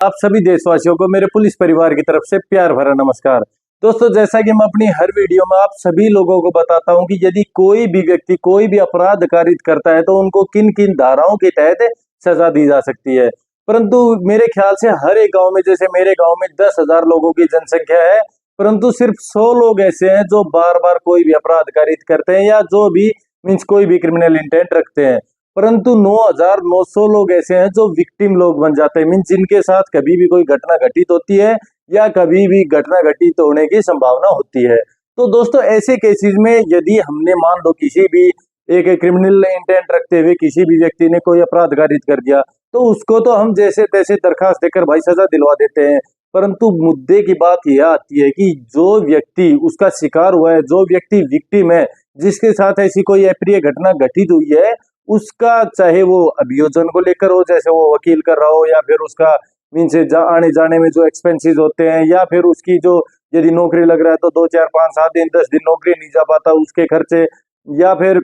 आप सभी देशवासियों को मेरे पुलिस परिवार की तरफ से प्यार भरा नमस्कार। दोस्तों, जैसा कि मैं अपनी हर वीडियो में आप सभी लोगों को बताता हूं कि यदि कोई भी व्यक्ति कोई भी अपराध कारित करता है तो उनको किन किन धाराओं के तहत सजा दी जा सकती है। परंतु मेरे ख्याल से हर एक गांव में, जैसे मेरे गांव में 10,000 लोगों की जनसंख्या है, परंतु सिर्फ 100 लोग ऐसे हैं जो बार बार कोई भी अपराध कारित करते हैं या जो भी मीन्स कोई भी क्रिमिनल इंटेंट रखते हैं। परंतु 9,900 लोग ऐसे हैं जो विक्टिम लोग बन जाते हैं, मीन जिनके साथ कभी भी कोई घटना घटित होती है या कभी भी घटना घटित होने की संभावना होती है। तो दोस्तों, ऐसे केसेस में यदि हमने मान लो किसी भी एक क्रिमिनल इंटेंट रखते हुए किसी भी व्यक्ति ने कोई अपराध कारित कर दिया, तो उसको तो हम जैसे तैसे दरखास्त देकर भाई सजा दिलवा देते हैं। परंतु मुद्दे की बात यह आती है कि जो व्यक्ति उसका शिकार हुआ है, जो व्यक्ति विक्टिम है, जिसके साथ ऐसी कोई अप्रिय घटना घटित हुई है, उसका चाहे वो अभियोजन को लेकर हो, जैसे वो वकील कर रहा हो, या फिर उसका मीन्स आने जाने में जो एक्सपेंसेस होते हैं, या फिर उसकी जो यदि नौकरी लग रहा है तो 2 4 5 7 दिन 10 दिन नौकरी नहीं जा पाता उसके खर्चे, या फिर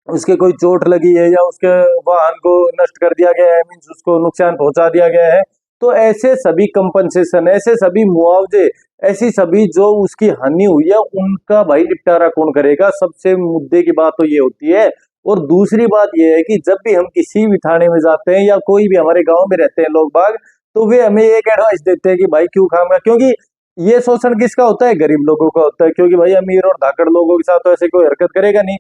उसके कोई चोट लगी है या उसके वाहन को नष्ट कर दिया गया है, मीन्स उसको नुकसान पहुंचा दिया गया है, तो ऐसे सभी कंपनसेशन, ऐसे सभी मुआवजे, ऐसी सभी जो उसकी हानि हुई है, उनका भाई निपटारा कौन करेगा? सबसे मुद्दे की बात तो ये होती है। और दूसरी बात यह है कि जब भी हम किसी भी थाने में जाते हैं या कोई भी हमारे गांव में रहते हैं लोग बाग, तो वे हमें एक एडवाइस देते हैं कि भाई क्यों खाऊंगा, क्योंकि ये शोषण किसका होता है? गरीब लोगों का होता है, क्योंकि भाई अमीर और धाकड़ लोगों के साथ तो ऐसे कोई हरकत करेगा नहीं।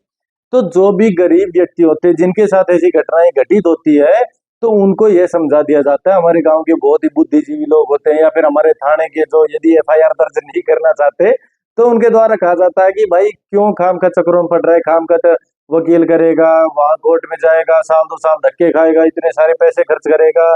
तो जो भी गरीब व्यक्ति होते हैं जिनके साथ ऐसी घटनाएं घटित होती है, तो उनको यह समझा दिया जाता है, हमारे गांव के बहुत ही बुद्धिजीवी लोग होते हैं या फिर हमारे थाने के जो यदि एफआईआर दर्ज नहीं करना चाहते, तो उनके द्वारा कहा जाता है कि भाई क्यों खाम का चक्करों में पड़ रहा है, खाम का वकील करेगा, वहां कोर्ट में जाएगा, साल 2 साल धक्के खाएगा, इतने सारे पैसे खर्च करेगा।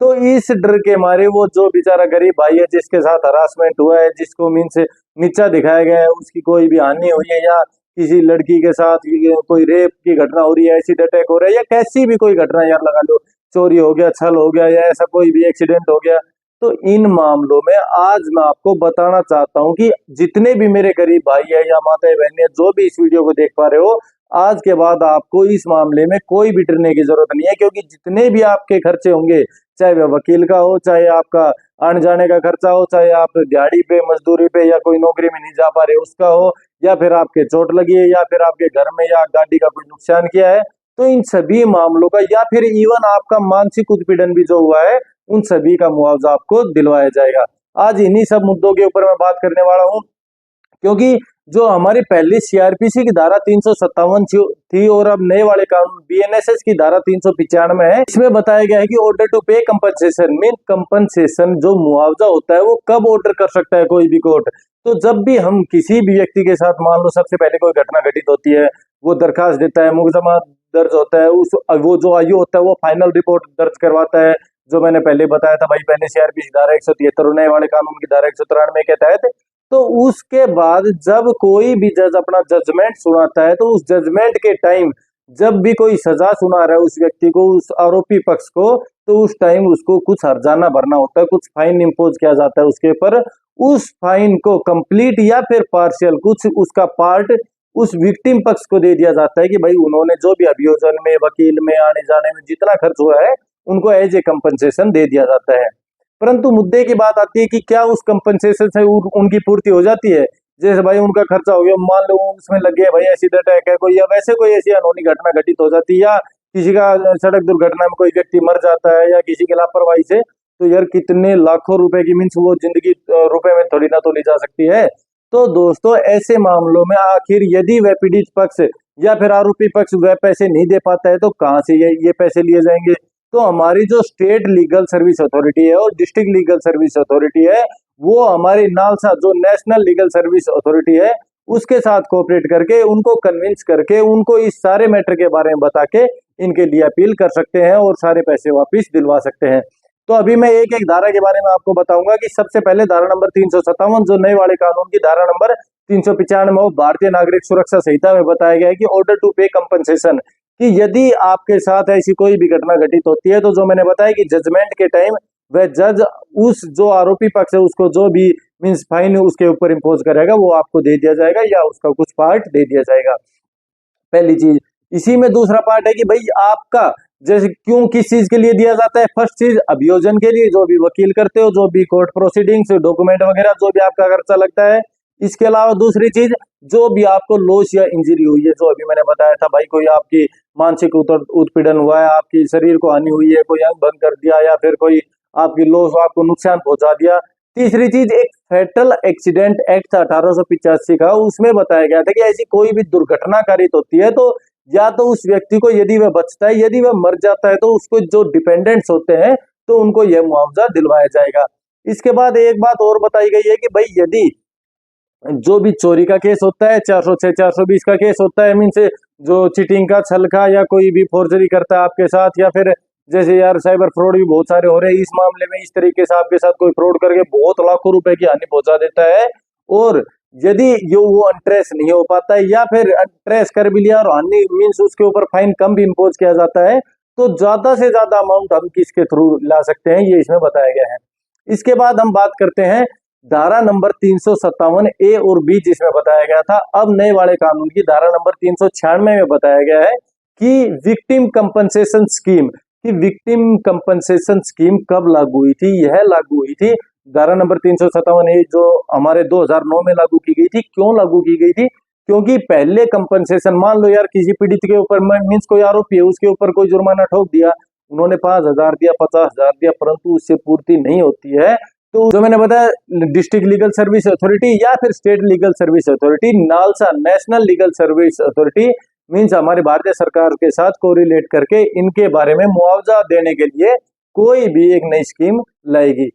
तो इस डर के मारे वो जो बेचारा गरीब भाई है जिसके साथ हरासमेंट हुआ है, जिसको मीन्स नीचा दिखाया गया है, उसकी कोई भी हानि हुई है या किसी लड़की के साथ कोई रेप की घटना हो रही है, एसिड अटैक हो रहा है, या कैसी भी कोई घटना, यार लगा लो चोरी हो गया, छल हो गया, या ऐसा कोई भी एक्सीडेंट हो गया, तो इन मामलों में आज मैं आपको बताना चाहता हूं कि जितने भी मेरे गरीब भाई है या माताएं बहनें जो भी इस वीडियो को देख पा रहे हो, आज के बाद आपको इस मामले में कोई भी डरने की जरूरत नहीं है, क्योंकि जितने भी आपके खर्चे होंगे, चाहे वह वकील का हो, चाहे आपका आने जाने का खर्चा हो, चाहे आप दिहाड़ी पे, मजदूरी पे या कोई नौकरी में नहीं जा पा रहे उसका हो, या फिर आपके चोट लगी है, या फिर आपके घर में या गाड़ी का कोई नुकसान किया है, तो इन सभी मामलों का, या फिर इवन आपका मानसिक उत्पीड़न भी जो हुआ है, उन सभी का मुआवजा आपको दिलवाया जाएगा। आज इन्हीं सब मुद्दों के ऊपर मैं बात करने वाला हूँ, क्योंकि जो हमारी पहली सीआरपीसी की धारा 357 थी और अब नए वाले कानून बीएनएसएस की धारा 395 है, इसमें बताया गया है कि ऑर्डर टू पे कंपनसेशन, मीन कंपनसेशन जो मुआवजा होता है वो कब ऑर्डर कर सकता है कोई भी कोर्ट? तो जब भी हम किसी भी व्यक्ति के साथ, मान लो सबसे पहले कोई घटना घटित होती है, वो दरखास्त देता है, मुकदमा दर्ज होता है, उस वो जो आयु होता है वो फाइनल रिपोर्ट दर्ज करवाता है, जो मैंने पहले बताया था भाई, पहले सीआरपीसी धारा 173 और नए वाले कानून की धारा 193 के तहत। तो उसके बाद जब कोई भी जज अपना जजमेंट सुनाता है, तो उस जजमेंट के टाइम जब भी कोई सजा सुना रहा है उस व्यक्ति को, उस आरोपी पक्ष को, तो उस टाइम उसको कुछ हर्जाना भरना होता है, कुछ फाइन इम्पोज किया जाता है उसके ऊपर। उस फाइन को कंप्लीट या फिर पार्शियल, कुछ उसका पार्ट उस विक्टिम पक्ष को दे दिया जाता है कि भाई उन्होंने जो भी अभियोजन में, वकील में, आने जाने में जितना खर्च हुआ है, उनको एज ए कंपनसेशन दे दिया जाता है। परंतु मुद्दे की बात आती है कि क्या उस कंपनसेशन से उनकी पूर्ति हो जाती है? जैसे भाई उनका खर्चा हो गया, मान लो उसमें लग गया भाई एसिड अटैक है कोई, या वैसे कोई ऐसी अनहोनी घटना घटित हो जाती है, या किसी का सड़क दुर्घटना में कोई व्यक्ति मर जाता है, या किसी की लापरवाही से, तो यार कितने लाखों रुपए की मीन्स वो जिंदगी रुपए में थोड़ी ना तो ली जा सकती है। तो दोस्तों, ऐसे मामलों में आखिर यदि वह पीड़ित पक्ष या फिर आरोपी पक्ष वह पैसे नहीं दे पाता है, तो कहाँ से ये पैसे लिए जाएंगे? तो हमारी जो स्टेट लीगल सर्विस अथॉरिटी है और डिस्ट्रिक्ट लीगल सर्विस अथॉरिटी है, वो हमारी नालसा जो नेशनल लीगल सर्विस अथॉरिटी है, उसके साथ कोऑपरेट करके, उनको कन्विंस करके, उनको इस सारे मैटर के बारे में बता के इनके लिए अपील कर सकते हैं और सारे पैसे वापस दिलवा सकते हैं। तो अभी मैं एक एक धारा के बारे में आपको बताऊंगा कि सबसे पहले धारा नंबर 357 जो नए वाले कानून की धारा नंबर 395 भारतीय नागरिक सुरक्षा संहिता में बताया गया है कि ऑर्डर टू पे कंपनसेशन, कि यदि आपके साथ ऐसी कोई भी घटना घटित होती है, तो जो मैंने बताया कि जजमेंट के टाइम वह जज उस जो आरोपी पक्ष है उसको जो भी मीन्स फाइन उसके ऊपर इम्पोज करेगा वो आपको दे दिया जाएगा, या उसका कुछ पार्ट दे दिया जाएगा, पहली चीज। इसी में दूसरा पार्ट है कि भाई आपका जैसे क्यों किस चीज के लिए दिया जाता है? फर्स्ट चीज अभियोजन के लिए, जो भी वकील करते हो, जो भी कोर्ट प्रोसीडिंग्स, डॉक्यूमेंट वगैरह, जो भी आपका खर्चा लगता है। इसके अलावा दूसरी चीज, जो भी आपको लॉस या इंजरी हुई है, जो अभी मैंने बताया था भाई, कोई आपकी मानसिक उत्पीड़न हुआ है, आपकी शरीर को हानि हुई है, कोई अंग भंग कर दिया, या फिर कोई आपकी लॉस, आपको नुकसान पहुंचा दिया। तीसरी चीज, एक फेटल एक्सीडेंट एक्ट 1885 का, उसमें बताया गया था कि ऐसी कोई भी दुर्घटना कारित होती है तो या तो उस व्यक्ति को, यदि वह बचता है, यदि वह मर जाता है, तो उसको जो डिपेंडेंट्स होते हैं तो उनको यह मुआवजा दिलवाया जाएगा। इसके बाद एक बात और बताई गई है कि भाई यदि जो भी चोरी का केस होता है, 406 420 का केस होता है, मीन्स जो चीटिंग का, छल का, या कोई भी फोर्जरी करता है आपके साथ, या फिर जैसे यार साइबर फ्रॉड भी बहुत सारे हो रहे हैं, इस मामले में इस तरीके से आपके साथ कोई फ्रॉड करके बहुत लाखों रुपए की हानि पहुंचा देता है, और यदि ये वो अनट्रेस नहीं हो पाता है, या फिर ट्रेस कर भी लिया और हानि मीन्स उसके ऊपर फाइन कम भी इम्पोज किया जाता है, तो ज्यादा से ज्यादा अमाउंट हम किसके थ्रू ला सकते हैं, ये इसमें बताया गया है। इसके बाद हम बात करते हैं धारा नंबर 357 ए और बी, जिसमें बताया गया था। अब नए वाले कानून की धारा नंबर 396 में बताया गया है कि विक्टिम कंपनसेशन स्कीम, कि विक्टिम कंपनसेशन स्कीम कब लागू हुई थी? यह लागू हुई थी धारा नंबर 357 ए, जो हमारे 2009 में लागू की गई थी। क्यों लागू की गई थी? क्योंकि पहले कंपनसेशन, मान लो यार किसी पीड़ित के ऊपर मीन्स कोई आरोपी है, उसके ऊपर कोई जुर्माना ठोक दिया, उन्होंने 5,000 दिया, 50,000 दिया, परंतु उससे पूर्ति नहीं होती है, तो जो मैंने बताया डिस्ट्रिक्ट लीगल सर्विस अथॉरिटी या फिर state legal service authority, NALSA national legal service authority, means हमारी भारतीय सरकार के साथ कोरिलेट करके इनके बारे में मुआवजा देने के लिए कोई भी एक नई स्कीम लाएगी।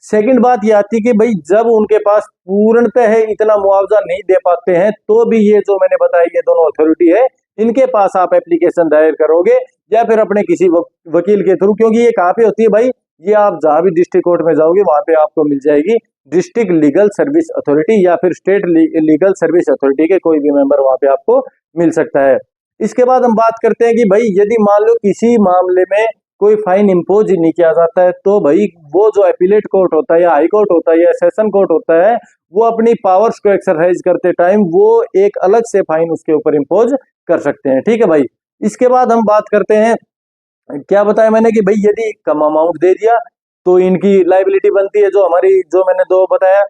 सेकंड बात ये आती कि भाई जब उनके पास पूर्णतः इतना मुआवजा नहीं दे पाते हैं, तो भी ये जो मैंने बताया ये दोनों अथॉरिटी है, इनके पास आप एप्लीकेशन दायर करोगे, या फिर अपने किसी वकील के थ्रू। क्योंकि ये कहाँ पे होती है भाई? ये आप जहां भी डिस्ट्रिक्ट कोर्ट में जाओगे वहां पे आपको मिल जाएगी डिस्ट्रिक्ट लीगल सर्विस अथॉरिटी या फिर स्टेट लीगल सर्विस अथॉरिटी के कोई भी मेंबर वहां पे आपको मिल सकता है। इसके बाद हम बात करते हैं कि भाई यदि मान लो किसी मामले में कोई फाइन इम्पोज ही नहीं किया जाता है, तो भाई वो जो अपीलेट कोर्ट होता है, या हाई कोर्ट होता है, या सेशन कोर्ट होता है, वो अपनी पावर्स को एक्सरसाइज करते टाइम वो एक अलग से फाइन उसके ऊपर इम्पोज कर सकते हैं। ठीक है भाई। इसके बाद हम बात करते हैं, क्या बताया मैंने कि भाई यदि कम अमाउंट दे दिया तो इनकी लाइबिलिटी बनती है, जो हमारी, जो मैंने दो बताया।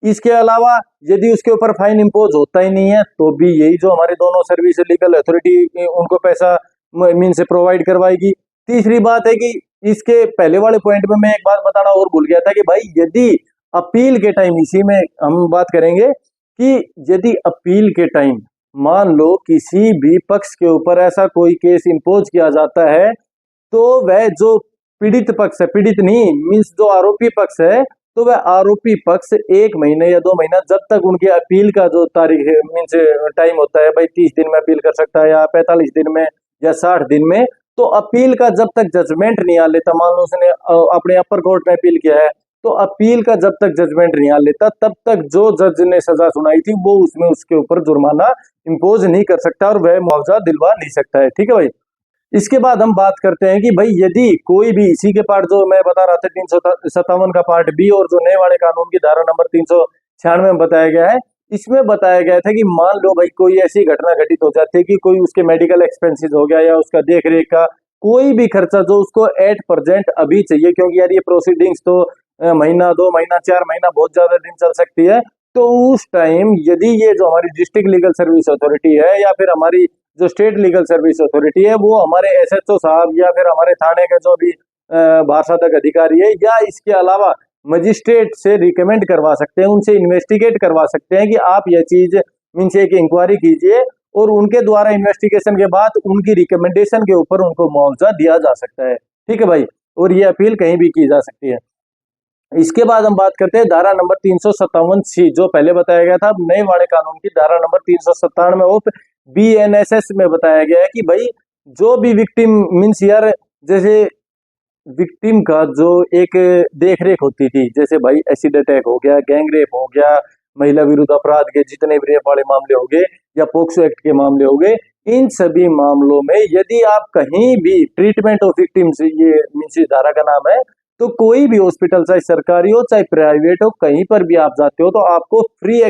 इसके अलावा यदि उसके ऊपर फाइन इम्पोज होता ही नहीं है, तो भी यही जो हमारे दोनों सर्विस लीगल अथॉरिटी उनको पैसा मीन से प्रोवाइड करवाएगी। तीसरी बात है कि इसके पहले वाले पॉइंट में मैं एक बात बताना और भूल गया था कि भाई यदि अपील के टाइम, इसी में हम बात करेंगे कि यदि अपील के टाइम मान लो किसी भी पक्ष के ऊपर ऐसा कोई केस इम्पोज किया जाता है, तो वह जो पीड़ित पक्ष है, पीड़ित नहीं मीन्स जो आरोपी पक्ष है, तो वह आरोपी पक्ष 1 महीने या 2 महीना, जब तक उनके अपील का जो तारीख है मीन्स टाइम होता है भाई, 30 दिन में अपील कर सकता है, या 45 दिन में, या 60 दिन में, तो अपील का जब तक जजमेंट नहीं आ लेता, मान लो उसने अपने अपर कोर्ट में अपील किया है, तो अपील का जब तक जजमेंट नहीं आ लेता, तब तक जो जज ने सजा सुनाई थी वो उसमें उसके ऊपर जुर्माना इम्पोज नहीं कर सकता और वह मुआवजा दिलवा नहीं सकता है। ठीक है भाई। इसके बाद हम बात करते हैं कि भाई यदि कोई भी इसी के पार्ट जो मैं बता रहा था 357 का पार्ट बी, और जो नए वाले कानून की धारा नंबर 396 में बताया गया है, इसमें बताया गया था कि मान लो भाई कोई ऐसी घटना घटित हो जाती है कि कोई उसके मेडिकल एक्सपेंसेस हो गया, या उसका देख रेख का कोई भी खर्चा जो उसको एट प्रेजेंट अभी चाहिए, क्योंकि यार ये प्रोसीडिंग्स तो महीना, 2 महीना, 4 महीना, बहुत ज्यादा दिन चल सकती है, तो उस टाइम यदि ये जो हमारी डिस्ट्रिक्ट लीगल सर्विस अथॉरिटी है, या फिर हमारी जो स्टेट लीगल सर्विस अथॉरिटी है, वो हमारे एसएचओ साहब या फिर हमारे थाने के जो भी भाषातक अधिकारी है, या इसके अलावा मजिस्ट्रेट से रिकमेंड करवा सकते हैं, उनसे इन्वेस्टिगेट करवा सकते हैं कि आप यह चीज मीन्स एक इंक्वायरी कीजिए, और उनके द्वारा इन्वेस्टिगेशन के बाद उनकी रिकमेंडेशन के ऊपर उनको मुआवजा दिया जा सकता है। ठीक है भाई। और ये अपील कहीं भी की जा सकती है। इसके बाद हम बात करते हैं धारा नंबर 357C, जो पहले बताया गया था। अब नए वाले कानून की धारा नंबर 397 ऑफ BNSS में बताया गया है कि भाई जो भी विक्टिम मीन्स यार, जैसे विक्टिम का जो एक देख रेख होती थी, जैसे भाई एसिड अटैक हो गया, गैंग रेप हो गया, महिला विरुद्ध अपराध के जितने भी रेप वाले मामले हो गए, या पोक्सो एक्ट के मामले हो गए, इन सभी मामलों में यदि आप कहीं भी ट्रीटमेंट ऑफ विक्टिम्स, ये मीन्स धारा का नाम है, तो कोई भी हॉस्पिटल, चाहे सरकारी हो चाहे प्राइवेट हो, कहीं पर भी आप जाते हो, तो आपको फ्री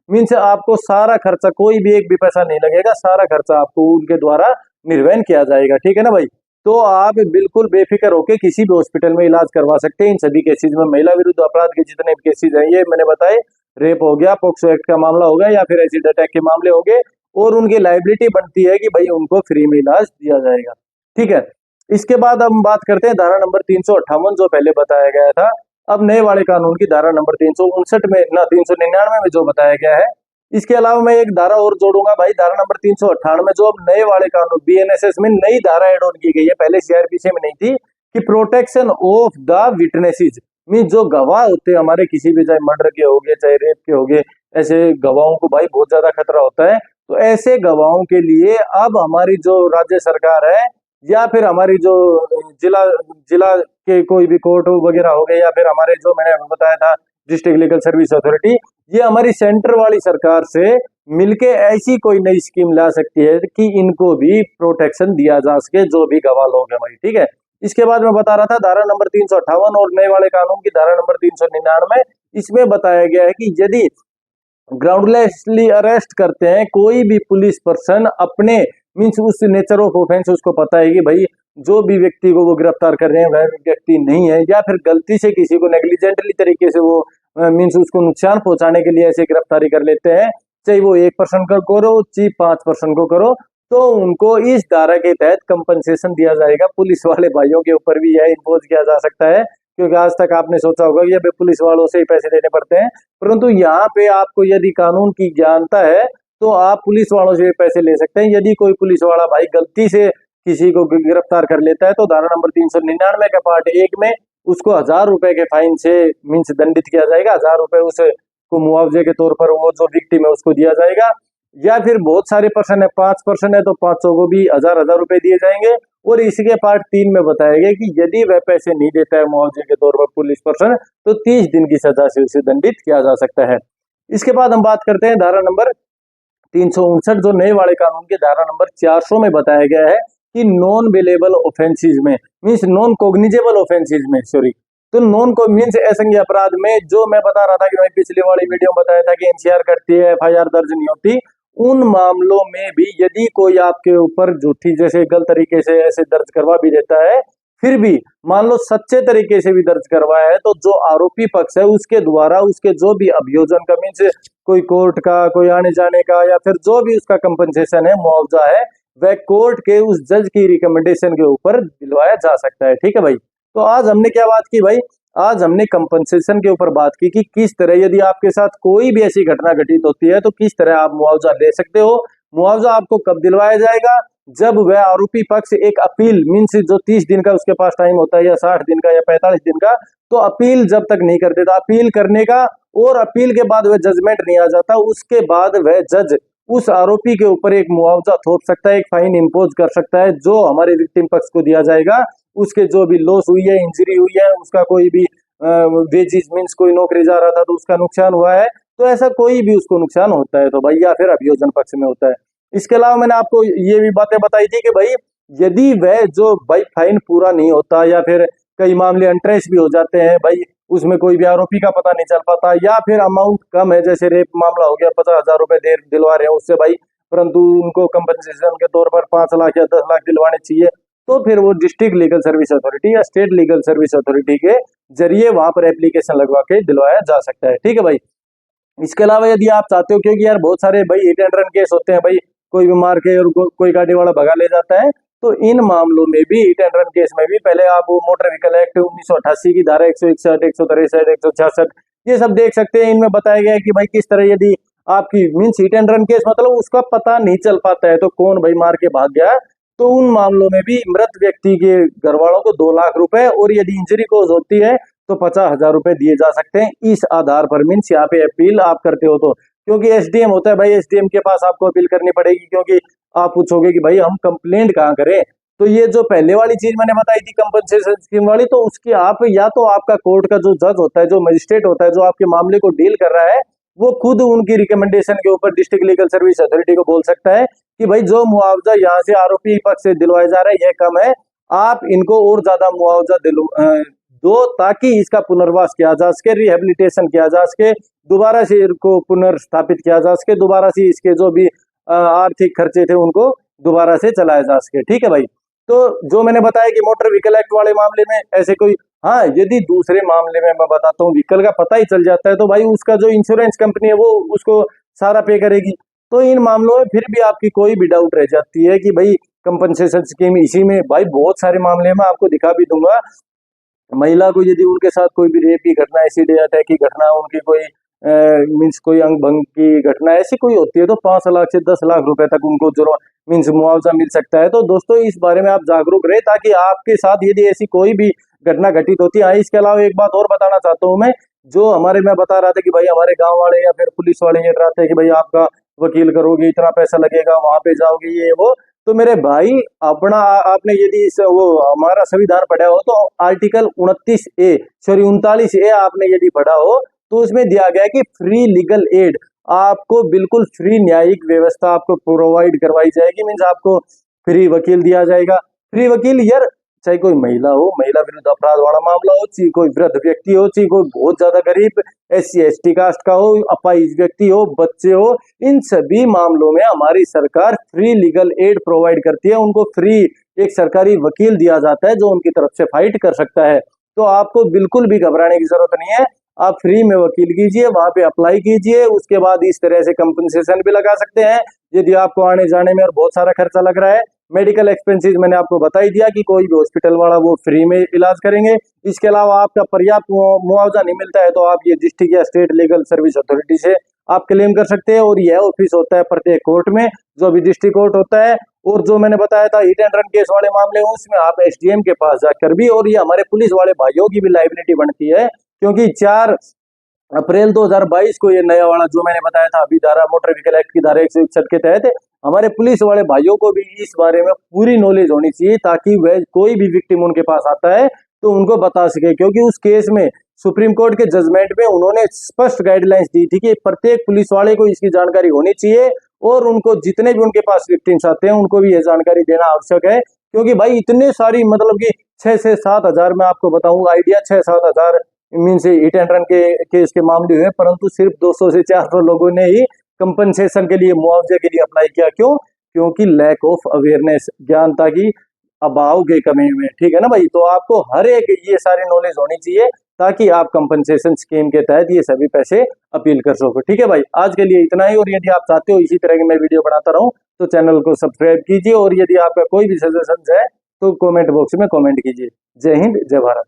मीन्स आपको सारा खर्चा, कोई भी एक भी पैसा नहीं लगेगा, सारा खर्चा आपको उनके द्वारा निर्वहन किया जाएगा। ठीक है ना भाई। तो आप बिल्कुल बेफिक्र होकर किसी भी हॉस्पिटल में इलाज करवा सकते हैं इन सभी केसेज में। महिला विरुद्ध अपराध के जितने भी केसेज हैं, ये मैंने बताए, रेप हो गया, पॉक्सो एक्ट का मामला हो गया, या फिर एसिड अटैक के मामले हो गए, और उनकी लायबिलिटी बनती है कि भाई उनको फ्री में इलाज दिया जाएगा। ठीक है, इसके बाद हम बात करते हैं धारा नंबर 358 जो पहले बताया गया था। अब नए वाले कानून की धारा नंबर 359 में ना 399 में जो बताया गया है। इसके अलावा मैं एक धारा और जोड़ूंगा भाई, धारा नंबर 398 जो अब नए वाले कानून बीएनएसएस में नई धारा एड ऑन की गई है, पहले सीआरपीसी में नहीं थी, कि protection of the witnesses, mean जो गवाह होते हैं हमारे किसी भी, चाहे मर्डर के हो गए चाहे रेप के हो गए, ऐसे गवाहों को भाई बहुत ज्यादा खतरा होता है। तो ऐसे गवाहों के लिए अब हमारी जो राज्य सरकार है या फिर हमारी जो जिला जिला के कोई भी कोर्ट वगैरह हो गए, या फिर हमारे जो मैंने बताया था डिस्ट्रिक्ट लीगल सर्विस अथॉरिटी, ये हमारी सेंटर वाली सरकार से मिलके ऐसी कोई नई स्कीम ला सकती है कि इनको भी प्रोटेक्शन दिया जा सके, जो भी गवाह लोग हैं भाई। ठीक है, इसके बाद मैं बता रहा था धारा नंबर 358 और नए वाले कानून की धारा नंबर 399, इसमें बताया गया है कि यदि ग्राउंडलेसली अरेस्ट करते हैं कोई भी पुलिस पर्सन, अपने मीन्स उस नेचर ऑफ ऑफेंस उसको पता है कि भाई जो भी व्यक्ति को वो गिरफ्तार कर रहे हैं वह व्यक्ति नहीं है, या फिर गलती से किसी को नेग्लिजेंटली तरीके से वो मीन्स उसको नुकसान पहुंचाने के लिए ऐसे गिरफ्तारी कर लेते हैं, चाहे वो 1 पर्सन को करो चाहे 5 पर्सन को करो, तो उनको इस धारा के तहत कंपनसेशन दिया जाएगा। पुलिस वाले भाइयों के ऊपर भी यह इम्पोज किया जा सकता है, क्योंकि आज तक आपने सोचा होगा कि अभी पुलिस वालों से ही पैसे देने पड़ते हैं, परंतु यहाँ पे आपको यदि कानून की ज्ञानता है तो आप पुलिस वालों से पैसे ले सकते हैं। यदि कोई पुलिस वाला भाई गलती से किसी को गिरफ्तार कर लेता है तो धारा नंबर 399 का पार्ट 1 में उसको 1000 रुपए के फाइन से मीन्स दंडित किया जाएगा। 1000 रुपए उसको मुआवजे के तौर पर वो जो विक्टिम है उसको दिया जाएगा, या फिर बहुत सारे पर्सन है, 5 पर्सन है तो 500 को भी 1000 रुपए दिए जाएंगे। और इसके पार्ट 3 में बताया गया कि यदि वह पैसे नहीं देता है मुआवजे के तौर पर पुलिस पर्सन, तो 30 दिन की सजा से उसे दंडित किया जा सकता है। इसके बाद हम बात करते हैं धारा नंबर 359 जो नए वाले कानून के धारा नंबर 400 में बताया गया है कि नॉन बेलेबल ऑफेंसेस में मीन्स नॉन कोग्निजेबल ऑफेंसेस में सॉरी, तो नॉन को मीन्स असंज्ञेय अपराध में, जो मैं बता रहा था कि भाई पिछली वाली वीडियो में बताया था कि एनसीआर करती है, एफआईआर दर्ज नहीं होती, उन मामलों में भी यदि कोई आपके ऊपर झूठी जैसे गलत तरीके से ऐसे दर्ज करवा भी देता है, फिर भी मान लो सच्चे तरीके से भी दर्ज करवाया है, तो जो आरोपी पक्ष है उसके द्वारा उसके जो भी अभियोजन का मीन्स कोई कोर्ट का, कोई आने जाने का, या फिर जो भी उसका कंपनसेशन है, मुआवजा है, वह कोर्ट के उस जज की रिकमेंडेशन के ऊपर दिलवाया जा सकता है। ठीक है भाई, तो आज हमने क्या बात की भाई, आज हमने कंपनसेशन के ऊपर बात की कि किस तरह यदि आपके साथ कोई भी ऐसी घटना घटित होती है तो किस तरह आप मुआवजा ले सकते हो। मुआवजा आपको कब दिलवाया जाएगा, जब वह आरोपी पक्ष एक अपील मीन्स जो 30 दिन का उसके पास टाइम होता है, या 60 दिन का, या 45 दिन का, तो अपील जब तक नहीं कर देता, अपील करने का, और अपील के बाद वह जजमेंट नहीं आ जाता, उसके बाद वह जज उस आरोपी के ऊपर एक मुआवजा थोप सकता है, एक फाइन इम्पोज कर सकता है, जो हमारे विक्टिम पक्ष को दिया जाएगा। उसके जो भी लॉस हुई है, इंजरी हुई है, उसका कोई भी वेजिस मीन्स कोई नौकरी जा रहा था तो उसका नुकसान हुआ है, तो ऐसा कोई भी उसको नुकसान होता है तो भाई, या फिर अभियोजन पक्ष में होता है। इसके अलावा मैंने आपको ये भी बातें बताई थी कि भाई यदि वह जो भाई फाइन पूरा नहीं होता, या फिर कई मामले अनट्रेस भी हो जाते हैं भाई, उसमें कोई भी आरोपी का पता नहीं चल पाता, या फिर अमाउंट कम है, जैसे रेप मामला हो गया, 50,000 रुपए दिलवा रहे हैं उससे भाई, परंतु उनको कंपनसेशन के तौर पर 5 लाख या 10 लाख दिलवाने चाहिए, तो फिर वो डिस्ट्रिक्ट लीगल सर्विस अथॉरिटी या स्टेट लीगल सर्विस अथॉरिटी के जरिए वहां पर एप्लीकेशन लगवा के दिलवाया जा सकता है। ठीक है भाई, इसके अलावा यदि आप चाहते हो, क्योंकि यार बहुत सारे भाई हिट एंड रन केस होते हैं भाई, कोई भी मार के और कोई गाड़ी वाला भगा ले जाता है, तो इन मामलों में भी हिट एंड रन केस में भी पहले आप वो मोटर व्हीकल एक्ट 1988 की धारा 161, 163, 166 ये सब देख सकते हैं। इनमें बताया गया है कि भाई किस तरह यदि आपकी means hit and run case मतलब उसका पता नहीं चल पाता है तो कौन भाई मार के भाग गया, तो उन मामलों में भी मृत व्यक्ति के घर वालों को 2 लाख रुपए, और यदि इंजरी कोज होती है तो 50,000 रुपए दिए जा सकते हैं। इस आधार पर मीन्स यहाँ पे अपील आप करते हो तो, क्योंकि एसडीएम होता है भाई, एसडीएम के पास आपको अपील करनी पड़ेगी, क्योंकि आप पूछोगे कि भाई हम कंप्लेंट कहाँ करें। तो ये जो पहले वाली चीज मैंने बताई थी कंपनसेशन स्कीम वाली, तो उसकी आप या तो आपका कोर्ट का जो जज होता है, जो मजिस्ट्रेट होता है, जो आपके मामले को डील कर रहा है, वो खुद उनकी रिकमेंडेशन के ऊपर डिस्ट्रिक्ट लीगल सर्विस अथॉरिटी को बोल सकता है कि भाई जो मुआवजा यहाँ से आरोपी पक्ष से दिलवाया जा रहा है यह कम है, आप इनको और ज्यादा मुआवजा दो, ताकि इसका पुनर्वास किया जा सके, रिहेबिलिटेशन किया जा सके, दोबारा से इनको पुनर्स्थापित किया जा सके, दोबारा से इसके जो भी आर्थिक खर्चे थे उनको दोबारा से चलाया जा सके। ठीक है भाई, तो जो मैंने बताया कि मोटर व्हीकल एक्ट वाले मामले में ऐसे कोई, हाँ यदि दूसरे मामले में मैं बताता हूँ व्हीकल का पता ही चल जाता है तो भाई उसका जो इंश्योरेंस कंपनी है वो उसको सारा पे करेगी। तो इन मामलों में फिर भी आपकी कोई भी डाउट रह जाती है कि भाई कंपनसेशन स्कीम इसी में, भाई बहुत सारे मामले में आपको दिखा भी दूंगा। महिला को यदि उनके साथ कोई भी रेप की घटना, एसिड अटैक की घटना, उनकी कोई मीन्स कोई अंग भंग की घटना ऐसी कोई होती है तो 5 लाख से 10 लाख रुपए तक उनको जो मीन्स मुआवजा मिल सकता है। तो दोस्तों इस बारे में आप जागरूक रहे ताकि आपके साथ यदि ऐसी कोई भी घटना घटित होती है। इसके अलावा एक बात और बताना चाहता हूँ मैं, जो मैं बता रहा था कि भाई हमारे गांव वाले या फिर पुलिस वाले ये डराते हैं कि भाई आपका वकील करोगे इतना पैसा लगेगा, वहां पे जाओगे ये वो। तो मेरे भाई अपना आपने यदि वो हमारा संविधान पढ़ा हो तो आर्टिकल 29A, सॉरी 39A आपने यदि पढ़ा हो तो उसमें दिया गया है कि फ्री लीगल एड, आपको बिल्कुल फ्री न्यायिक व्यवस्था आपको प्रोवाइड करवाई जाएगी। मीन्स आपको फ्री वकील दिया जाएगा। फ्री वकील यार, चाहे कोई महिला हो, महिला विरुद्ध अपराध वाला मामला हो, चाहे कोई वृद्ध व्यक्ति हो, चाहे कोई बहुत ज्यादा गरीब SC ST कास्ट का हो, अपाहिज व्यक्ति हो, बच्चे हो, इन सभी मामलों में हमारी सरकार फ्री लीगल एड प्रोवाइड करती है। उनको फ्री एक सरकारी वकील दिया जाता है जो उनकी तरफ से फाइट कर सकता है। तो आपको बिल्कुल भी घबराने की जरूरत नहीं है, आप फ्री में वकील कीजिए, वहां पे अप्लाई कीजिए, उसके बाद इस तरह से कंपनसेशन भी लगा सकते हैं यदि आपको आने जाने में और बहुत सारा खर्चा लग रहा है। मेडिकल एक्सपेंसेस मैंने आपको बता ही दिया कि कोई भी हॉस्पिटल वाला वो फ्री में इलाज करेंगे। इसके अलावा आपका पर्याप्त मुआवजा नहीं मिलता है तो आप ये डिस्ट्रिक्ट या स्टेट लीगल सर्विस अथॉरिटी से आप क्लेम कर सकते हैं। और यह ऑफिस होता है प्रत्येक कोर्ट में, जो भी डिस्ट्रिक्ट कोर्ट होता है। और जो मैंने बताया था हिट एंड रन केस वाले मामले उसमें आप SDM के पास जाकर भी, और ये हमारे पुलिस वाले भाइयों की भी लाइबिलिटी बनती है क्योंकि 4 अप्रैल 2022 को ये नया वाला जो मैंने बताया था अभी धारा, मोटर व्हीकल एक्ट की धारा 161 के तहत हमारे पुलिस वाले भाइयों को भी इस बारे में पूरी नॉलेज होनी चाहिए ताकि वह कोई भी विक्टिम उनके पास आता है तो उनको बता सके। क्योंकि उस केस में सुप्रीम कोर्ट के जजमेंट में उन्होंने स्पष्ट गाइडलाइंस दी थी कि प्रत्येक पुलिस वाले को इसकी जानकारी होनी चाहिए और उनको जितने भी उनके पास विक्टिम्स आते हैं उनको भी यह जानकारी देना आवश्यक है। क्योंकि भाई इतने सारी मतलब कि 6 से 7 हजार, मैं आपको बताऊंगा आइडिया, 6-7 हजार मीन्स हिट एंड रन के केस के मामले हुए, परंतु सिर्फ 200 से 400 लोगों ने ही कंपनसेशन के लिए, मुआवजे के लिए अप्लाई किया। क्यों? क्योंकि लैक ऑफ अवेयरनेस, ज्ञानता की अभाव के कमी में। ठीक है ना भाई, तो आपको हर एक ये सारी नॉलेज होनी चाहिए ताकि आप कंपनसेशन स्कीम के तहत ये सभी पैसे अपील कर सको। ठीक है भाई, आज के लिए इतना ही। और यदि आप चाहते हो इसी तरह की मैं वीडियो बनाता रहूं तो चैनल को सब्सक्राइब कीजिए और यदि आपका कोई भी सजेशन है तो कमेंट बॉक्स में कमेंट कीजिए। जय हिंद, जय भारत।